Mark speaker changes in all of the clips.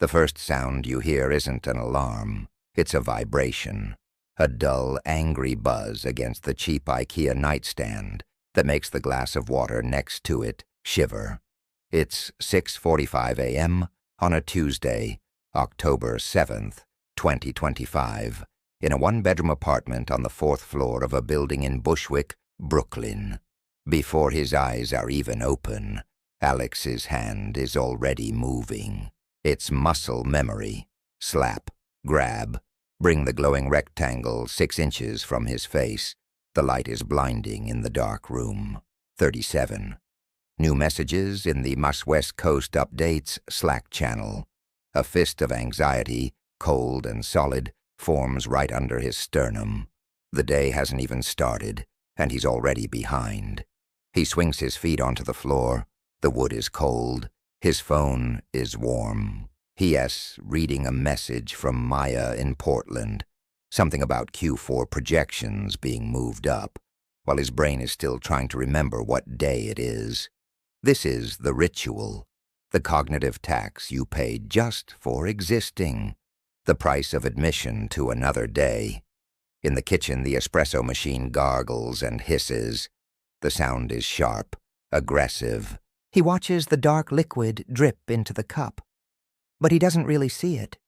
Speaker 1: The first sound you hear isn't an alarm. It's a vibration, a dull, angry buzz against the cheap IKEA nightstand that makes the glass of water next to it shiver. It's 6:45 a.m. on a Tuesday, October 7th, 2025, in a one-bedroom apartment on the 4th floor of a building in Bushwick, Brooklyn. Before his eyes are even open, Alex's hand is already moving. It's muscle memory. Slap, grab, bring the glowing rectangle 6 inches from his face. The light is blinding in the dark room. 37. New messages in the West Coast Updates Slack channel. A fist of anxiety, cold and solid, forms right under his sternum. The day hasn't even started, and he's already behind. He swings his feet onto the floor. The wood is cold. His phone is warm. P.S. reading a message from Maya in Portland. Something about Q4 projections being moved up, while his brain is still trying to remember what day it is. This is the ritual, the cognitive tax you pay just for existing, the price of admission to another day. In the kitchen, the espresso machine gargles and hisses. The sound is sharp, aggressive. He watches the dark liquid drip into the cup, but he doesn't really see it.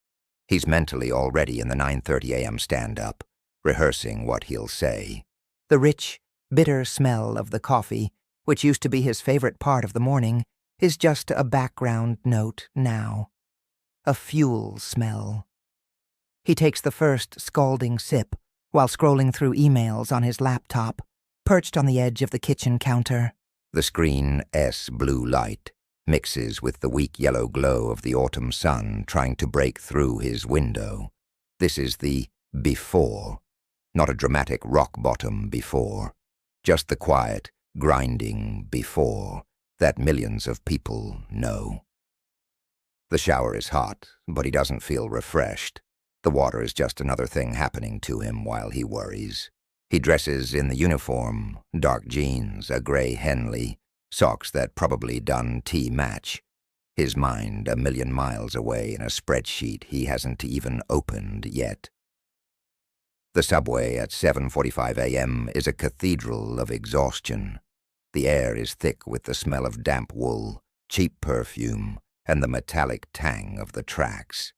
Speaker 1: He's mentally already in the 9:30 a.m. stand-up, rehearsing what he'll say. The rich, bitter smell of the coffee, which used to be his favorite part of the morning, is just a background note now. A fuel smell. He takes the first scalding sip while scrolling through emails on his laptop, perched on the edge of the kitchen counter. The screen's blue light mixes with the weak yellow glow of the autumn sun trying to break through his window. This is the before, not a dramatic rock-bottom before, just the quiet, grinding before that millions of people know. The shower is hot, but he doesn't feel refreshed. The water is just another thing happening to him while he worries. He dresses in the uniform, dark jeans, a gray Henley, socks that probably done match. His mind a million miles away in a spreadsheet he hasn't even opened yet. The subway at 7:45 a.m. is a cathedral of exhaustion. The air is thick with the smell of damp wool, cheap perfume, and the metallic tang of the tracks.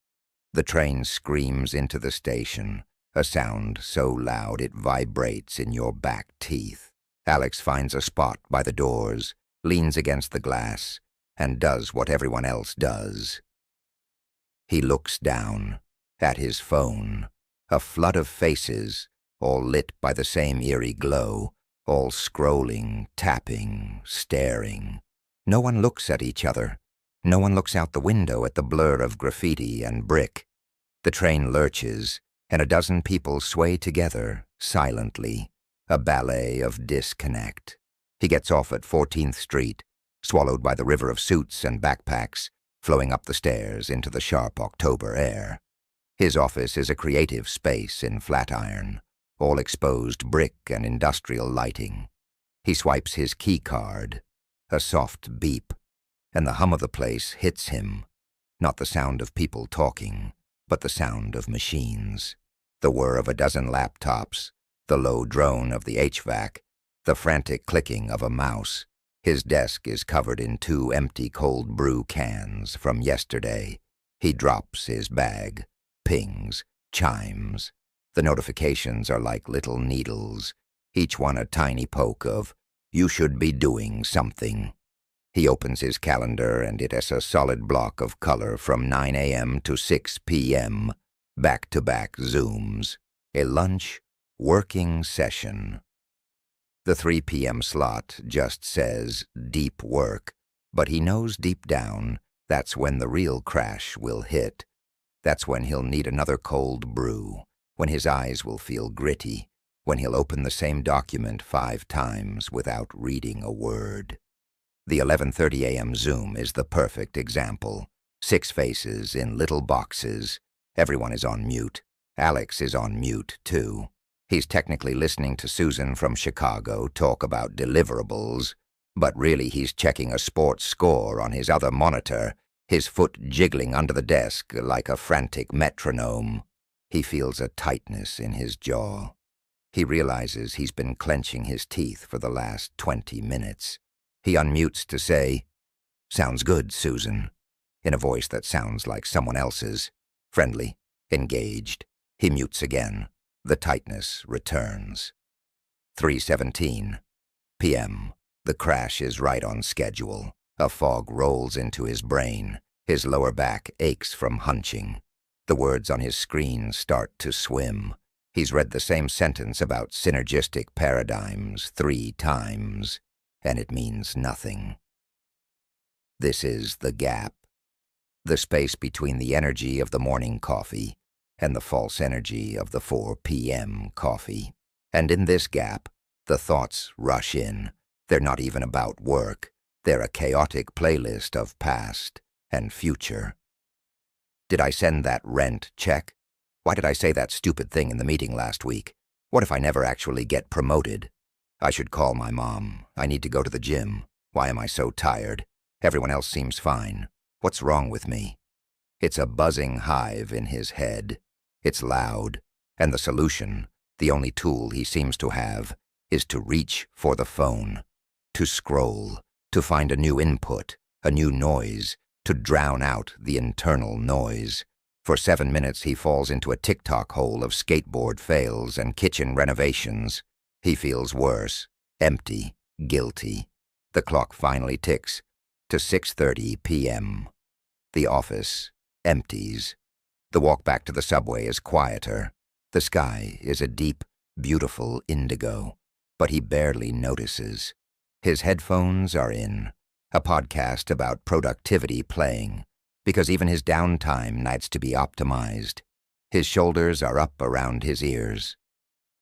Speaker 1: The train screams into the station, a sound so loud it vibrates in your back teeth. Alex finds a spot by the doors, leans against the glass, and does what everyone else does. He looks down at his phone, a flood of faces, all lit by the same eerie glow, all scrolling, tapping, staring. No one looks at each other. No one looks out the window at the blur of graffiti and brick. The train lurches, and a dozen people sway together, silently, a ballet of disconnect. He gets off at 14th Street, swallowed by the river of suits and backpacks, flowing up the stairs into the sharp October air. His office is a creative space in Flatiron, all exposed brick and industrial lighting. He swipes his key card, a soft beep, and the hum of the place hits him, not the sound of people talking, but the sound of machines, the whir of a dozen laptops, the low drone of the HVAC, the frantic clicking of a mouse. His desk is covered in 2 empty cold brew cans from yesterday. He drops his bag, pings, chimes. The notifications are like little needles, each one a tiny poke of, "You should be doing something." He opens his calendar and it has a solid block of color from 9 a.m. to 6 p.m., back-to-back Zooms, a lunch, working session. The 3 p.m. slot just says deep work, but he knows deep down that's when the real crash will hit. That's when he'll need another cold brew, when his eyes will feel gritty, when he'll open the same document 5 times without reading a word. The 11:30 a.m. Zoom is the perfect example. 6 faces in little boxes. Everyone is on mute. Alex is on mute, too. He's technically listening to Susan from Chicago talk about deliverables, but really he's checking a sports score on his other monitor his foot jiggling under the desk like a frantic metronome. He feels a tightness in his jaw. He realizes he's been clenching his teeth for the last 20 minutes. He unmutes to say, "Sounds good, Susan," in a voice that sounds like someone else's. Friendly, engaged. He mutes again. The tightness returns. 3:17 p.m. The crash is right on schedule. A fog rolls into his brain. His lower back aches from hunching. The words on his screen start to swim. He's read the same sentence about synergistic paradigms 3 times, and it means nothing. This is the gap. The space between the energy of the morning coffee and the false energy of the 4 p.m. coffee. And in this gap, the thoughts rush in. They're not even about work. They're a chaotic playlist of past and future. Did I send that rent check? Why did I say that stupid thing in the meeting last week? What if I never actually get promoted? I should call my mom. I need to go to the gym. Why am I so tired? Everyone else seems fine. What's wrong with me? It's a buzzing hive in his head. It's loud, and the solution, the only tool he seems to have, is to reach for the phone, to scroll, to find a new input, a new noise, to drown out the internal noise. For 7 minutes he falls into a TikTok hole of skateboard fails and kitchen renovations. He feels worse, empty, guilty. The clock finally ticks to 6:30 p.m. The office empties. The walk back to the subway is quieter. The sky is a deep, beautiful indigo, but he barely notices. His headphones are in, a podcast about productivity playing, because even his downtime needs to be optimized. His shoulders are up around his ears.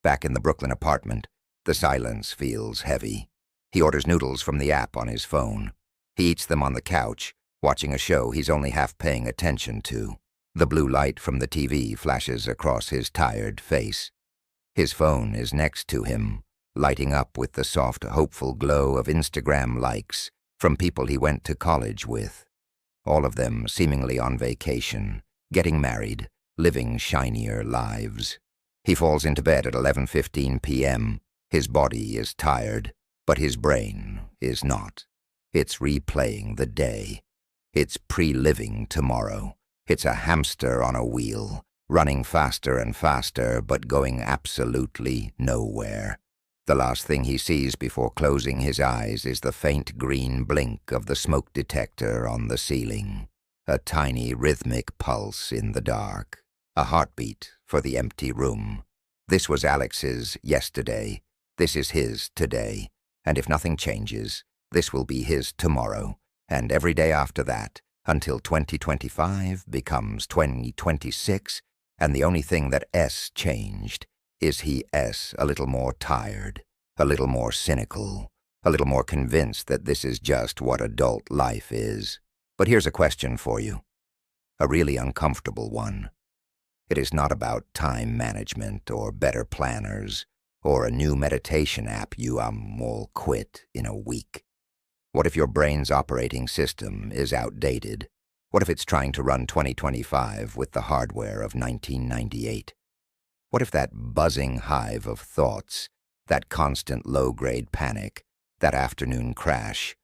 Speaker 1: Back in the Brooklyn apartment, the silence feels heavy. He orders noodles from the app on his phone. He eats them on the couch, watching a show he's only half paying attention to. The blue light from the TV flashes across his tired face. His phone is next to him, lighting up with the soft, hopeful glow of Instagram likes from people he went to college with. All of them seemingly on vacation, getting married, living shinier lives. He falls into bed at 11:15 p.m. His body is tired, but his brain is not. It's replaying the day. It's pre-living tomorrow. It's a hamster on a wheel, running faster and faster, but going absolutely nowhere. The last thing he sees before closing his eyes is the faint green blink of the smoke detector on the ceiling. A tiny rhythmic pulse in the dark. A heartbeat for the empty room. This was Alex's yesterday. This is his today. And if nothing changes, this will be his tomorrow. And every day after that, until 2025 becomes 2026, and the only thing that S changed is he S a little more tired, a little more cynical, a little more convinced that this is just what adult life is. But here's a question for you, a really uncomfortable one. It is not about time management or better planners or a new meditation app you will quit in a week. What if your brain's operating system is outdated? What if it's trying to run 2025 with the hardware of 1998? What if that buzzing hive of thoughts, that constant low-grade panic, that afternoon crash,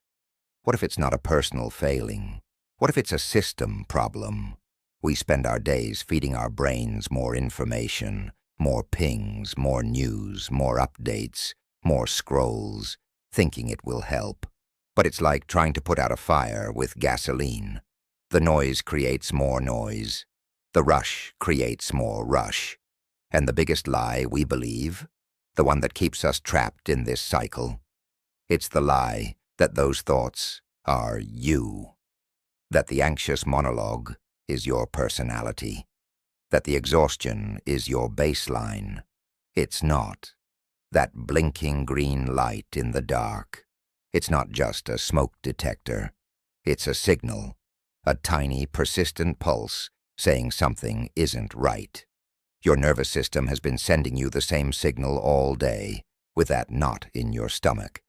Speaker 1: what if it's not a personal failing? What if it's a system problem? We spend our days feeding our brains more information, more pings, more news, more updates, more scrolls, thinking it will help. But it's like trying to put out a fire with gasoline. The noise creates more noise. The rush creates more rush. And the biggest lie we believe, the one that keeps us trapped in this cycle, it's the lie that those thoughts are you. That the anxious monologue is your personality. That the exhaustion is your baseline. It's not. That blinking green light in the dark, it's not just a smoke detector. It's a signal, a tiny, persistent pulse saying something isn't right. Your nervous system has been sending you the same signal all day, with that knot in your stomach,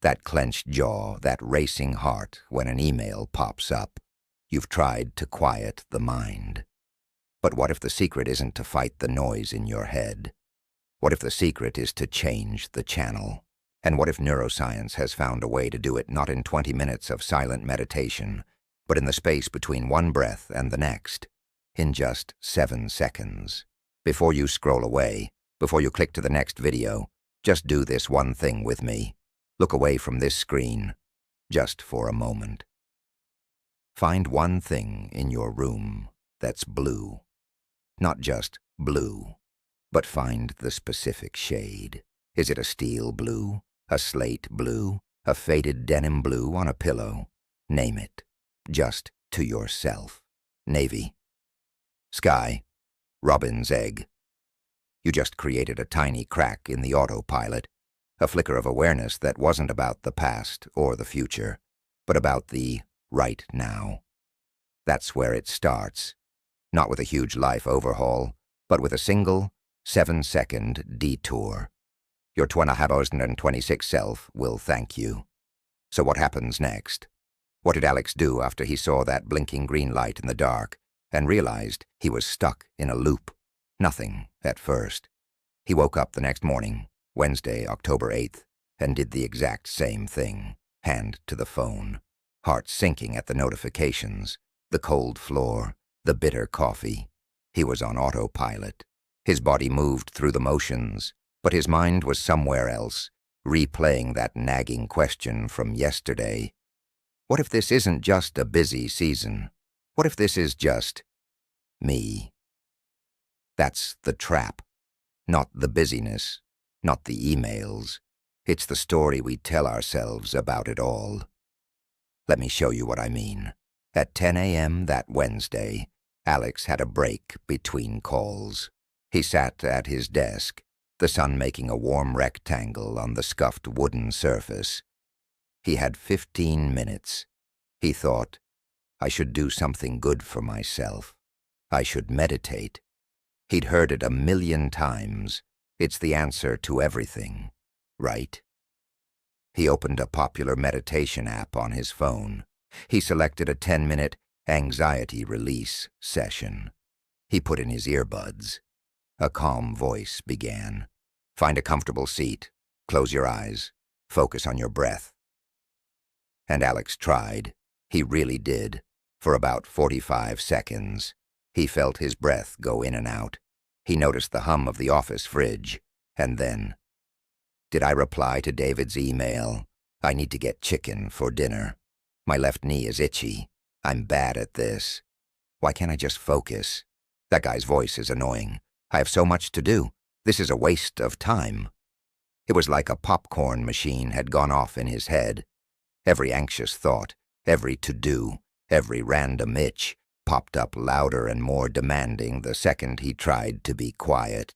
Speaker 1: that clenched jaw, that racing heart when an email pops up. You've tried to quiet the mind. But what if the secret isn't to fight the noise in your head? What if the secret is to change the channel? And what if neuroscience has found a way to do it not in 20 minutes of silent meditation, but in the space between one breath and the next, in just 7 seconds? Before you scroll away, before you click to the next video, just do this one thing with me. Look away from this screen, just for a moment. Find one thing in your room that's blue. Not just blue, but find the specific shade. Is it a steel blue, a slate blue, a faded denim blue on a pillow? Name it, just to yourself. Navy. Sky. Robin's egg. You just created a tiny crack in the autopilot, a flicker of awareness that wasn't about the past or the future, but about the right now. That's where it starts. Not with a huge life overhaul, but with a single 7-second detour. Your 2026 self will thank you. So what happens next? What did Alex do after he saw that blinking green light in the dark and realized he was stuck in a loop? Nothing at first. He woke up the next morning, Wednesday, October 8th, and did the exact same thing. Hand to the phone, heart sinking at the notifications, the cold floor, the bitter coffee. He was on autopilot. His body moved through the motions, but his mind was somewhere else, replaying that nagging question from yesterday. What if this isn't just a busy season? What if this is just me? That's the trap. Not the busyness, not the emails. It's the story we tell ourselves about it all. Let me show you what I mean. At 10 a.m. that Wednesday, Alex had a break between calls. He sat at his desk, the sun making a warm rectangle on the scuffed wooden surface. He had 15 minutes. He thought, I should do something good for myself. I should meditate. He'd heard it 1,000,000 times. It's the answer to everything, right? He opened a popular meditation app on his phone. He selected a 10-minute anxiety release session. He put in his earbuds. A calm voice began. Find a comfortable seat. Close your eyes. Focus on your breath. And Alex tried. He really did. For about 45 seconds. He felt his breath go in and out. He noticed the hum of the office fridge. And then, did I reply to David's email? I need to get chicken for dinner. My left knee is itchy. I'm bad at this. Why can't I just focus? That guy's voice is annoying. I have so much to do. This is a waste of time. It was like a popcorn machine had gone off in his head. Every anxious thought, every to-do, every random itch popped up louder and more demanding the second he tried to be quiet.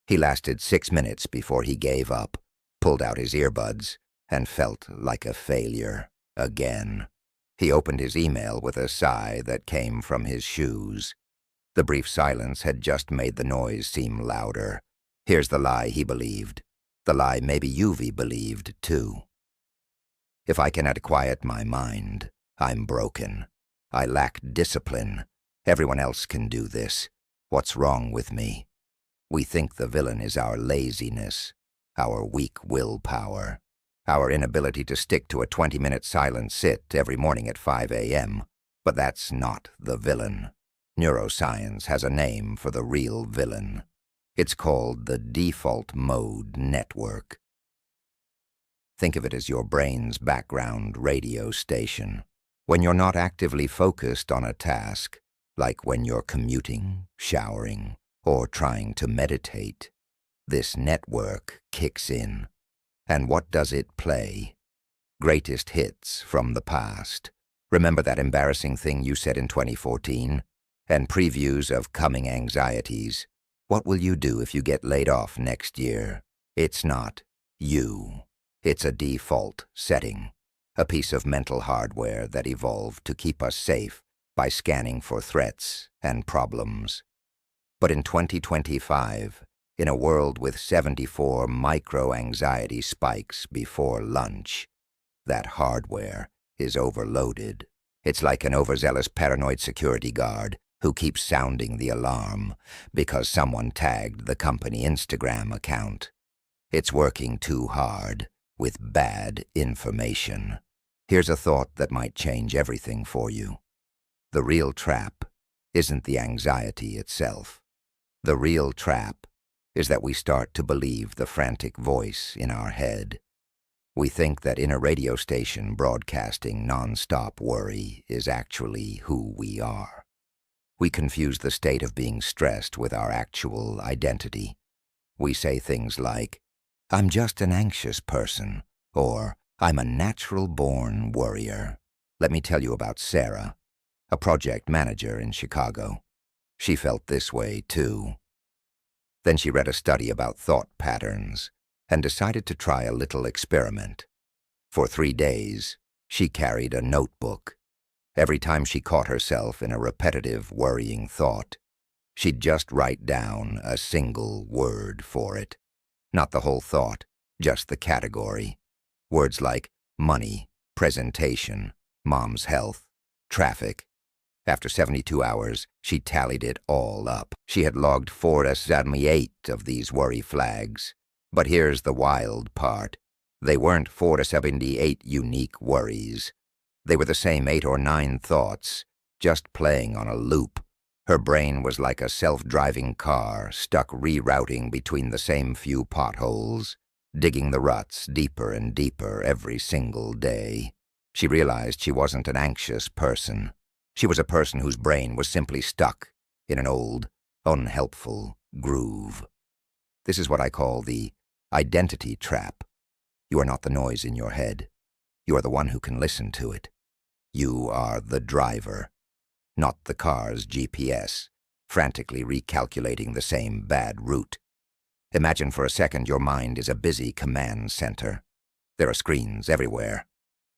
Speaker 1: He lasted 6 minutes before he gave up, pulled out his earbuds, and felt like a failure again. He opened his email with a sigh that came from his shoes. The brief silence had just made the noise seem louder. Here's the lie he believed. The lie maybe you've believed, too. If I cannot quiet my mind, I'm broken. I lack discipline. Everyone else can do this. What's wrong with me? We think the villain is our laziness, our weak willpower, our inability to stick to a 20-minute silent sit every morning at 5 a.m. But that's not the villain. Neuroscience has a name for the real villain. It's called the default mode network. Think of it as your brain's background radio station. When you're not actively focused on a task, like when you're commuting, showering, or trying to meditate, this network kicks in. And what does it play? Greatest hits from the past. Remember that embarrassing thing you said in 2014? And previews of coming anxieties. What will you do if you get laid off next year? It's not you. It's a default setting. A piece of mental hardware that evolved to keep us safe by scanning for threats and problems. But in 2025, in a world with 74 micro-anxiety spikes before lunch, that hardware is overloaded. It's like an overzealous paranoid security guard who keeps sounding the alarm because someone tagged the company Instagram account. It's working too hard with bad information. Here's a thought that might change everything for you. The real trap isn't the anxiety itself. The real trap is that we start to believe the frantic voice in our head. We think that in a radio station broadcasting non-stop worry is actually who we are. We confuse the state of being stressed with our actual identity. We say things like, "I'm just an anxious person," or "I'm a natural-born worrier." Let me tell you about Sarah, a project manager in Chicago. She felt this way too. Then she read a study about thought patterns and decided to try a little experiment. For 3 days, she carried a notebook. Every time she caught herself in a repetitive, worrying thought, she'd just write down a single word for it. Not the whole thought, just the category. Words like money, presentation, mom's health, traffic. After 72 hours, she tallied it all up. She had logged 48 of these worry flags. But here's the wild part. They weren't 78 unique worries. They were the same 8 or 9 thoughts, just playing on a loop. Her brain was like a self-driving car stuck rerouting between the same few potholes, digging the ruts deeper and deeper every single day. She realized she wasn't an anxious person. She was a person whose brain was simply stuck in an old, unhelpful groove. This is what I call the identity trap. You are not the noise in your head. You are the one who can listen to it. You are the driver, not the car's GPS, frantically recalculating the same bad route. Imagine for a second your mind is a busy command center. There are screens everywhere.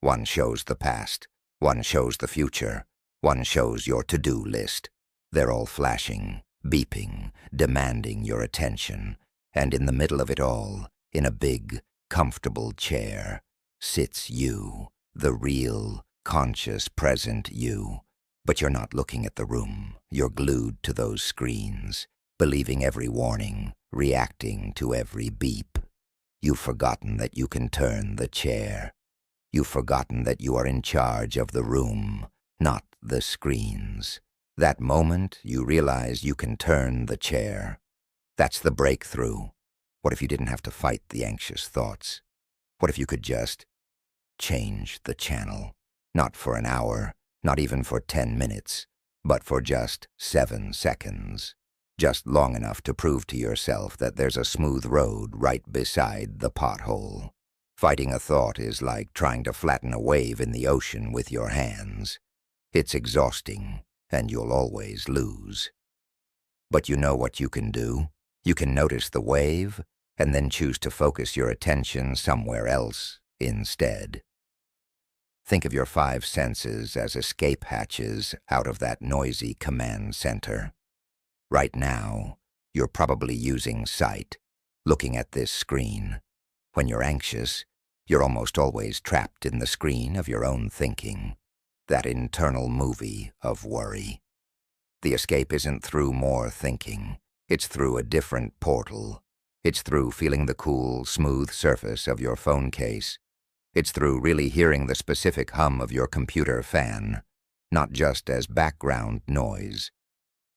Speaker 1: One shows the past. One shows the future. One shows your to-do list. They're all flashing, beeping, demanding your attention. And in the middle of it all, in a big, comfortable chair, sits you, the real, conscious, present you. But you're not looking at the room. You're glued to those screens, believing every warning, reacting to every beep. You've forgotten that you can turn the chair. You've forgotten that you are in charge of the room, not the screens. That moment, you realize you can turn the chair. That's the breakthrough. What if you didn't have to fight the anxious thoughts? What if you could just change the channel? Not for an hour, not even for 10 minutes, but for just 7 seconds. Just long enough to prove to yourself that there's a smooth road right beside the pothole. Fighting a thought is like trying to flatten a wave in the ocean with your hands. It's exhausting, and you'll always lose. But you know what you can do? You can notice the wave, and then choose to focus your attention somewhere else instead. Think of your 5 senses as escape hatches out of that noisy command center. Right now, you're probably using sight, looking at this screen. When you're anxious, you're almost always trapped in the screen of your own thinking, that internal movie of worry. The escape isn't through more thinking. It's through a different portal. It's through feeling the cool, smooth surface of your phone case. It's through really hearing the specific hum of your computer fan, not just as background noise,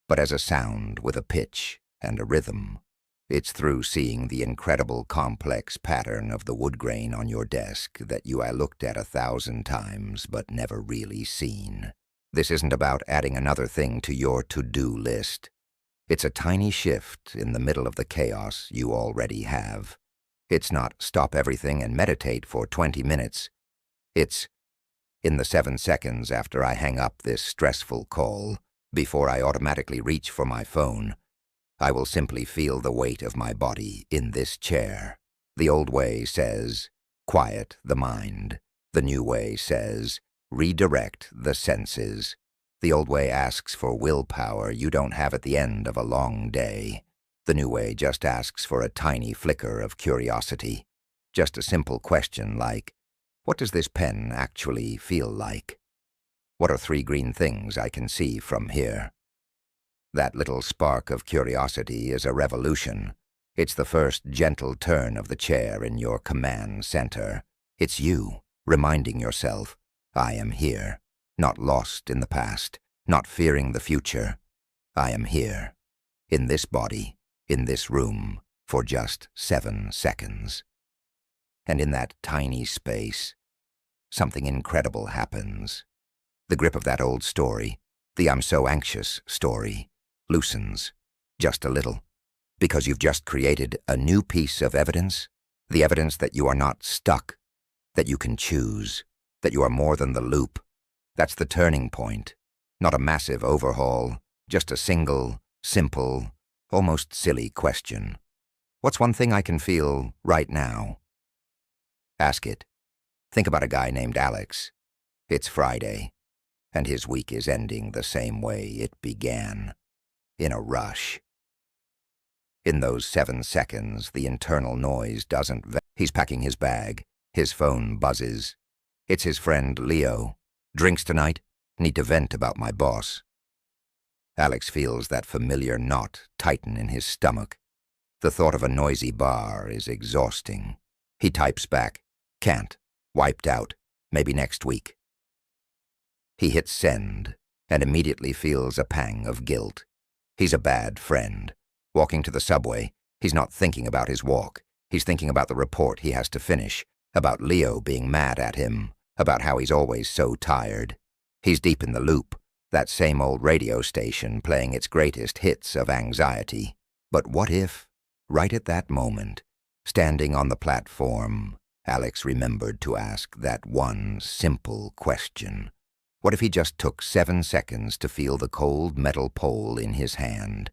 Speaker 1: but as a sound with a pitch and a rhythm. It's through seeing the incredible complex pattern of the wood grain on your desk that you looked at 1,000 times but never really seen. This isn't about adding another thing to your to-do list. It's a tiny shift in the middle of the chaos you already have. It's not stop everything and meditate for 20 minutes. It's, in the 7 seconds after I hang up this stressful call, before I automatically reach for my phone, I will simply feel the weight of my body in this chair. The old way says, quiet the mind. The new way says, redirect the senses. The old way asks for willpower you don't have at the end of a long day. The new way just asks for a tiny flicker of curiosity. Just a simple question like, what does this pen actually feel like? What are 3 green things I can see from here? That little spark of curiosity is a revolution. It's the first gentle turn of the chair in your command center. It's you, reminding yourself, I am here, not lost in the past, not fearing the future. I am here, in this body, in this room, for just 7 seconds. And in that tiny space, something incredible happens. The grip of that old story, the I'm so anxious story, loosens just a little, because you've just created a new piece of evidence, the evidence that you are not stuck, that you can choose, that you are more than the loop. That's the turning point, not a massive overhaul, just a single, simple, almost silly question. What's one thing I can feel right now? Ask it. Think about a guy named Alex. It's Friday, and his week is ending the same way it began, in a rush. In those 7 seconds, the internal noise doesn't He's packing his bag. His phone buzzes. It's his friend Leo. Drinks tonight? Need to vent about my boss. Alex feels that familiar knot tighten in his stomach. The thought of a noisy bar is exhausting. He types back, can't, wiped out, maybe next week. He hits send and immediately feels a pang of guilt. He's a bad friend. Walking to the subway, he's not thinking about his walk. He's thinking about the report he has to finish, about Leo being mad at him, about how he's always so tired. He's deep in the loop, that same old radio station playing its greatest hits of anxiety. But what if, right at that moment, standing on the platform, Alex remembered to ask that one simple question? What if he just took 7 seconds to feel the cold metal pole in his hand,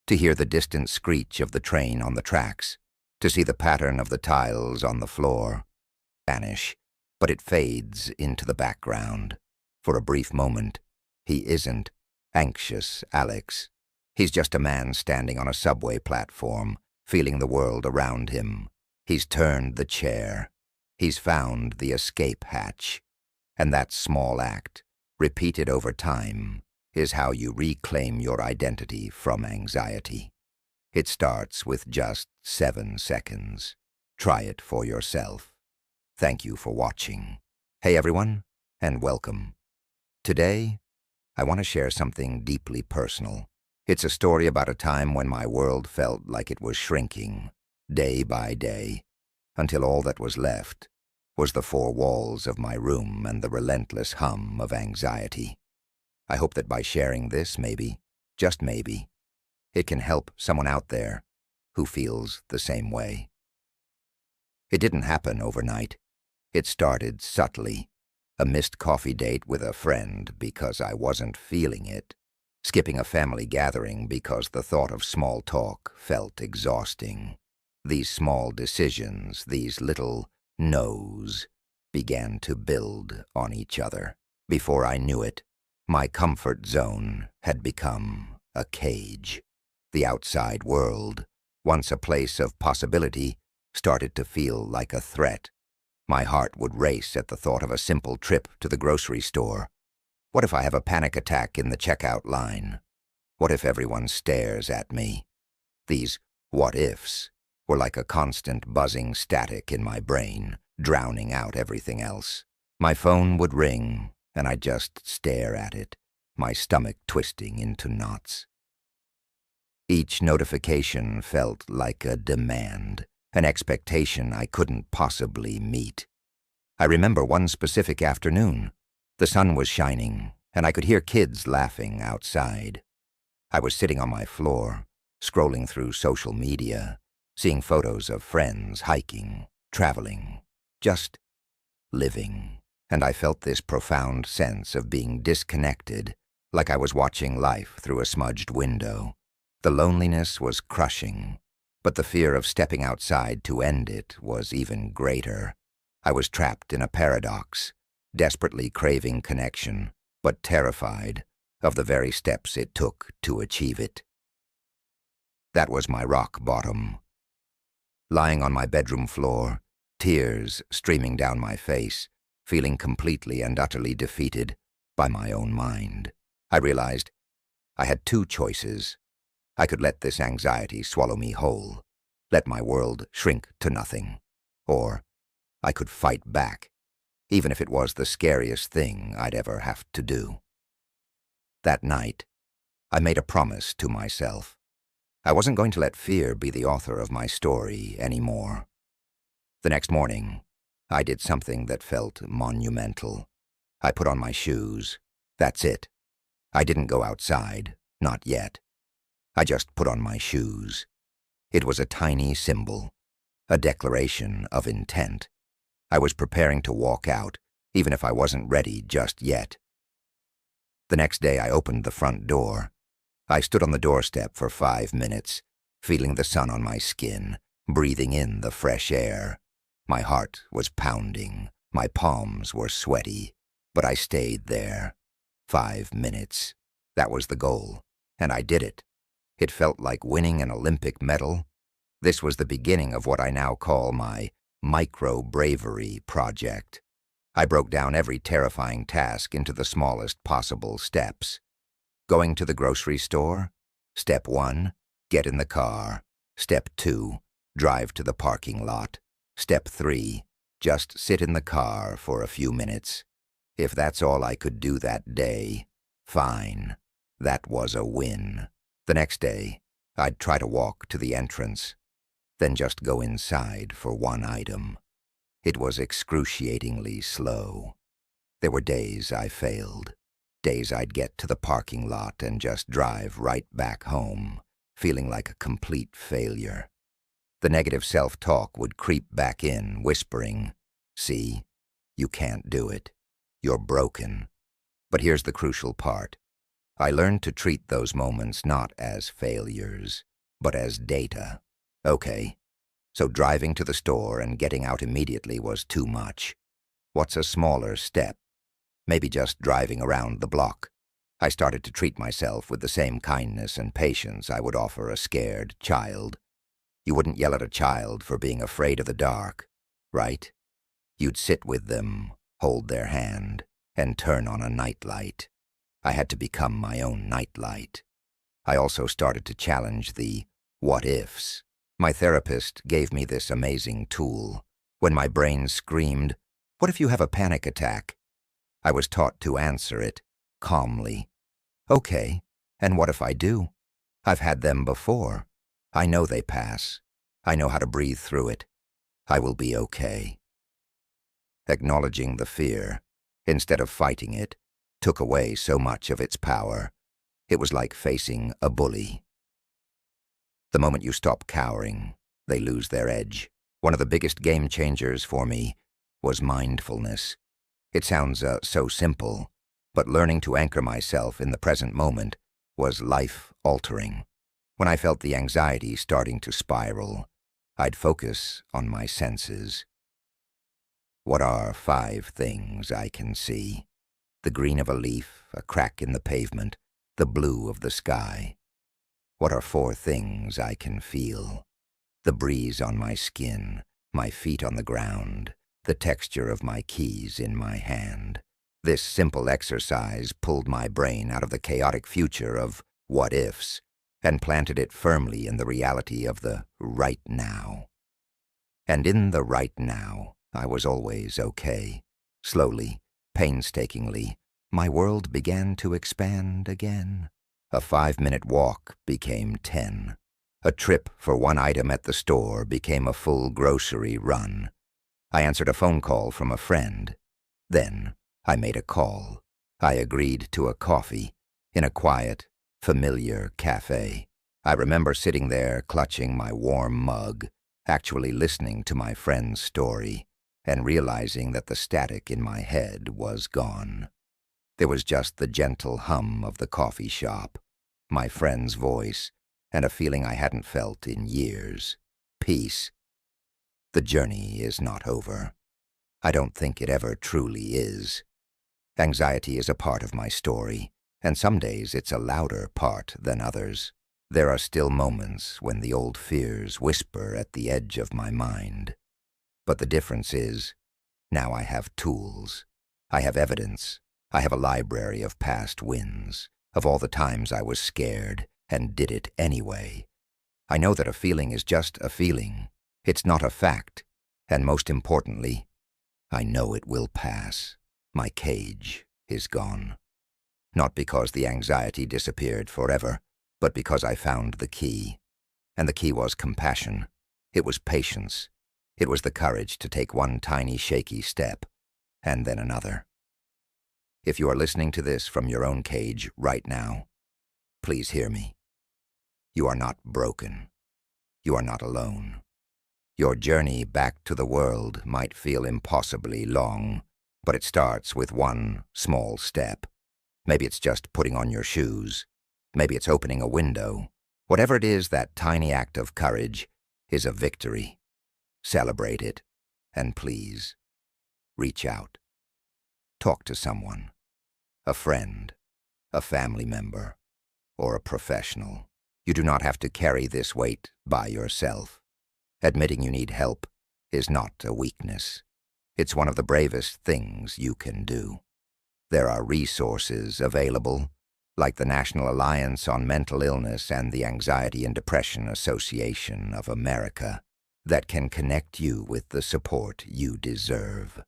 Speaker 1: to hear the distant screech of the train on the tracks, to see the pattern of the tiles on the floor vanish, but it fades into the background. For a brief moment, he isn't anxious Alex. He's just a man standing on a subway platform, feeling the world around him. He's turned the chair. He's found the escape hatch. And that small act, repeated over time, is how you reclaim your identity from anxiety. It starts with just 7 seconds. Try it for yourself. Thank you for watching. Hey everyone, and welcome. Today, I want to share something deeply personal. It's a story about a time when my world felt like it was shrinking, day by day, until all that was left was the 4 walls of my room and the relentless hum of anxiety. I hope that by sharing this, maybe, just maybe, it can help someone out there who feels the same way. It didn't happen overnight. It started subtly. A missed coffee date with a friend because I wasn't feeling it. Skipping a family gathering because the thought of small talk felt exhausting. These small decisions, these little no's, began to build on each other. Before I knew it, my comfort zone had become a cage. The outside world, once a place of possibility, started to feel like a threat. My heart would race at the thought of a simple trip to the grocery store. What if I have a panic attack in the checkout line? What if everyone stares at me? These what-ifs were like a constant buzzing static in my brain, drowning out everything else. My phone would ring, and I'd just stare at it, my stomach twisting into knots. Each notification felt like a demand, an expectation I couldn't possibly meet. I remember one specific afternoon. The sun was shining, and I could hear kids laughing outside. I was sitting on my floor, scrolling through social media, seeing photos of friends hiking, traveling, just living. And I felt this profound sense of being disconnected, like I was watching life through a smudged window. The loneliness was crushing, but the fear of stepping outside to end it was even greater. I was trapped in a paradox, desperately craving connection, but terrified of the very steps it took to achieve it. That was my rock bottom. Lying on my bedroom floor, tears streaming down my face, feeling completely and utterly defeated, by my own mind. I realized I had two choices. I could let this anxiety swallow me whole, let my world shrink to nothing, or I could fight back, even if it was the scariest thing I'd ever have to do. That night, I made a promise to myself. I wasn't going to let fear be the author of my story anymore. The next morning, I did something that felt monumental. I put on my shoes. That's it. I didn't go outside, not yet. I just put on my shoes. It was a tiny symbol, a declaration of intent. I was preparing to walk out, even if I wasn't ready just yet. The next day I opened the front door. I stood on the doorstep for 5 minutes, feeling the sun on my skin, breathing in the fresh air. My heart was pounding, my palms were sweaty, but I stayed there. 5 minutes. That was the goal, and I did it. It felt like winning an Olympic medal. This was the beginning of what I now call my micro-bravery project. I broke down every terrifying task into the smallest possible steps. Going to the grocery store? Step 1, get in the car. Step 2, drive to the parking lot. Step 3, just sit in the car for a few minutes. If that's all I could do that day, fine. That was a win. The next day, I'd try to walk to the entrance, then just go inside for one item. It was excruciatingly slow. There were days I failed, days I'd get to the parking lot and just drive right back home, feeling like a complete failure. The negative self-talk would creep back in, whispering, "See, you can't do it. You're broken." But here's the crucial part. I learned to treat those moments not as failures, but as data. Okay, so driving to the store and getting out immediately was too much. What's a smaller step? Maybe just driving around the block. I started to treat myself with the same kindness and patience I would offer a scared child. You wouldn't yell at a child for being afraid of the dark, right? You'd sit with them, hold their hand, and turn on a nightlight. I had to become my own nightlight. I also started to challenge the what-ifs. My therapist gave me this amazing tool. When my brain screamed, "What if you have a panic attack?" I was taught to answer it calmly. Okay, and what if I do? I've had them before. I know they pass. I know how to breathe through it. I will be okay. Acknowledging the fear, instead of fighting it, took away so much of its power. It was like facing a bully. The moment you stop cowering, they lose their edge. One of the biggest game changers for me was mindfulness. It sounds so simple, but learning to anchor myself in the present moment was life-altering. When I felt the anxiety starting to spiral, I'd focus on my senses. What are 5 things I can see? The green of a leaf, a crack in the pavement, the blue of the sky. What are 4 things I can feel? The breeze on my skin, my feet on the ground, the texture of my keys in my hand. This simple exercise pulled my brain out of the chaotic future of what-ifs and planted it firmly in the reality of the right now. And in the right now, I was always okay. Slowly, painstakingly, my world began to expand again. A 5-minute walk became 10. A trip for one item at the store became a full grocery run. I answered a phone call from a friend. Then I made a call. I agreed to a coffee in a quiet, familiar cafe. I remember sitting there clutching my warm mug, actually listening to my friend's story, and realizing that the static in my head was gone. There was just the gentle hum of the coffee shop, my friend's voice, and a feeling I hadn't felt in years. Peace. The journey is not over. I don't think it ever truly is. Anxiety is a part of my story, and some days it's a louder part than others. There are still moments when the old fears whisper at the edge of my mind. But the difference is, now I have tools. I have evidence. I have a library of past wins, of all the times I was scared and did it anyway. I know that a feeling is just a feeling. It's not a fact. And most importantly, I know it will pass. My cage is gone. Not because the anxiety disappeared forever, but because I found the key. And the key was compassion. It was patience. It was the courage to take one tiny shaky step, and then another. If you are listening to this from your own cage right now, please hear me. You are not broken. You are not alone. Your journey back to the world might feel impossibly long, but it starts with one small step. Maybe it's just putting on your shoes. Maybe it's opening a window. Whatever it is, that tiny act of courage is a victory. Celebrate it, and please, reach out. Talk to someone, a friend, a family member, or a professional. You do not have to carry this weight by yourself. Admitting you need help is not a weakness. It's one of the bravest things you can do. There are resources available, like the National Alliance on Mental Illness and the Anxiety and Depression Association of America, that can connect you with the support you deserve.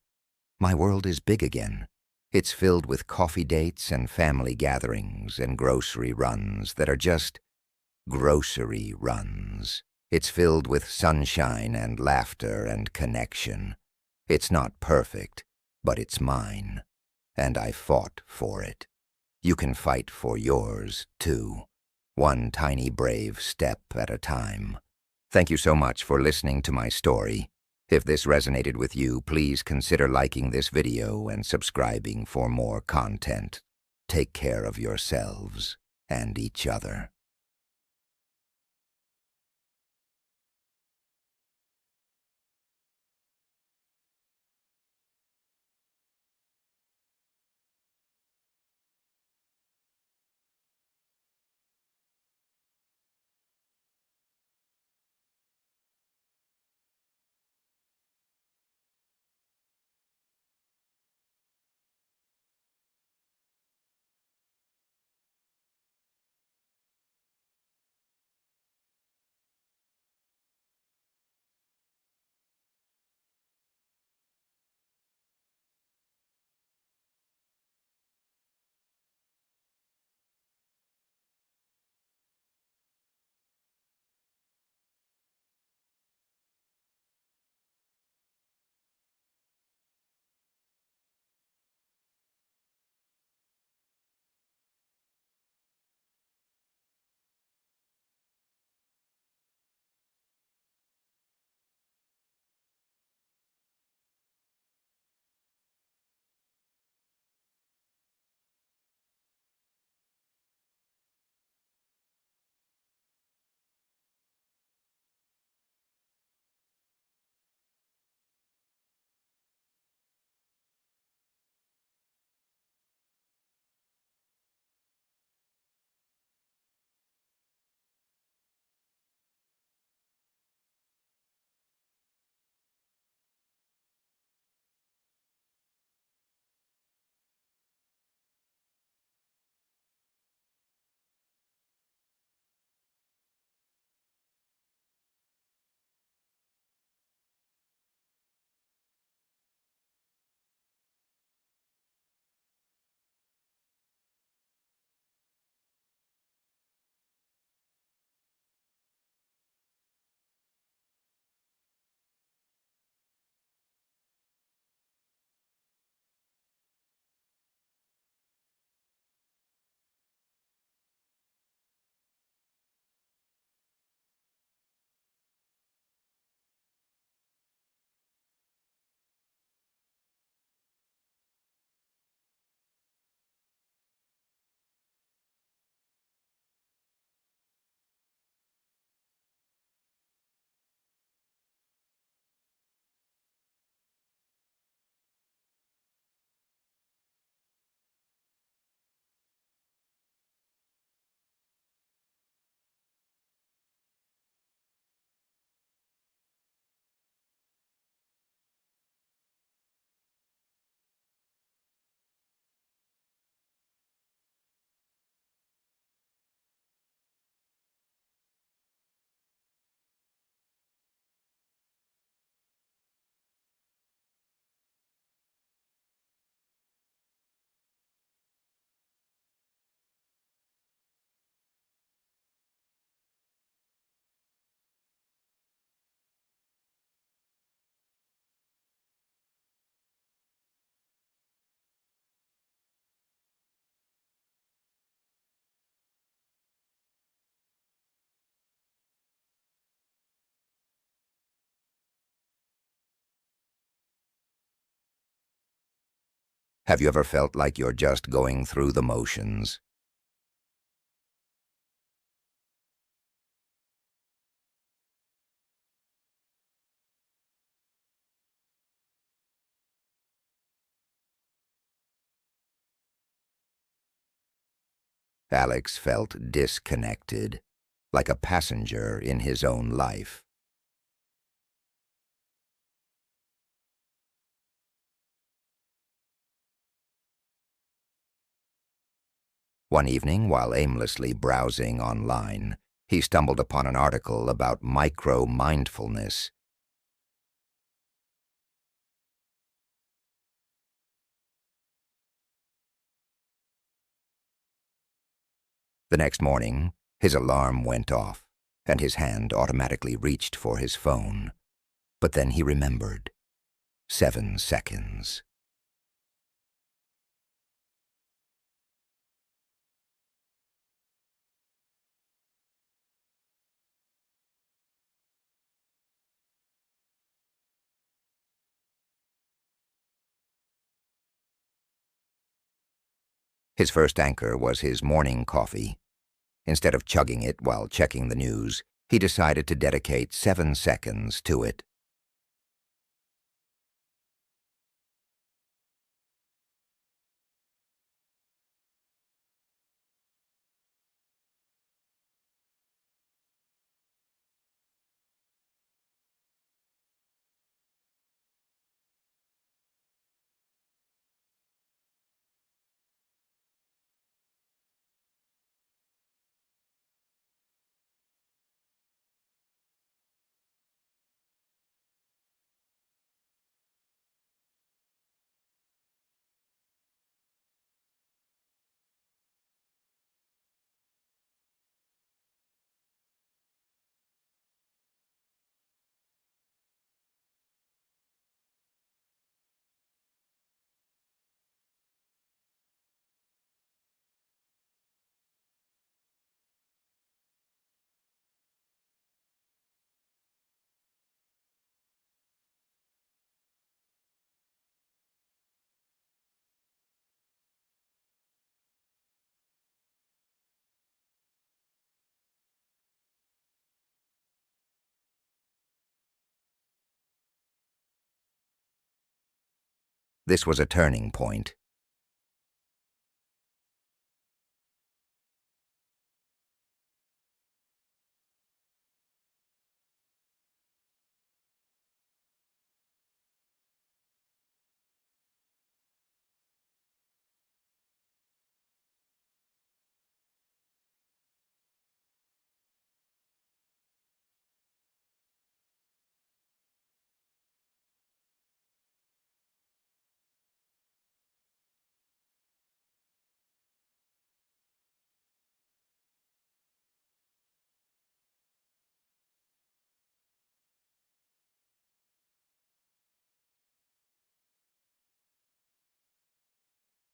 Speaker 1: My world is big again. It's filled with coffee dates and family gatherings and grocery runs that are just grocery runs. It's filled with sunshine and laughter and connection. It's not perfect, but it's mine, and I fought for it. You can fight for yours, too, one tiny brave step at a time. Thank you so much for listening to my story. If this resonated with you, please consider liking this video and subscribing for more content. Take care of yourselves and each other. Have you ever felt like you're just going through the motions? Alex felt disconnected, like a passenger in his own life. One evening, while aimlessly browsing online, he stumbled upon an article about micro-mindfulness. The next morning, his alarm went off, and his hand automatically reached for his phone. But then he remembered. 7 seconds. His first anchor was his morning coffee. Instead of chugging it while checking the news, he decided to dedicate 7 seconds to it. This was a turning point.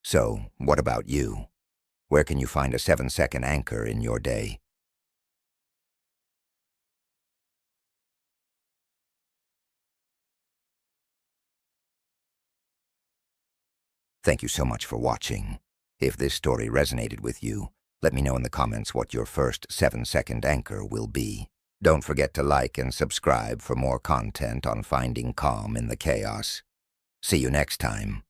Speaker 1: So, what about you? Where can you find a 7-second anchor in your day? Thank you so much for watching. If this story resonated with you, let me know in the comments what your first 7-second anchor will be. Don't forget to like and subscribe for more content on finding calm in the chaos. See you next time.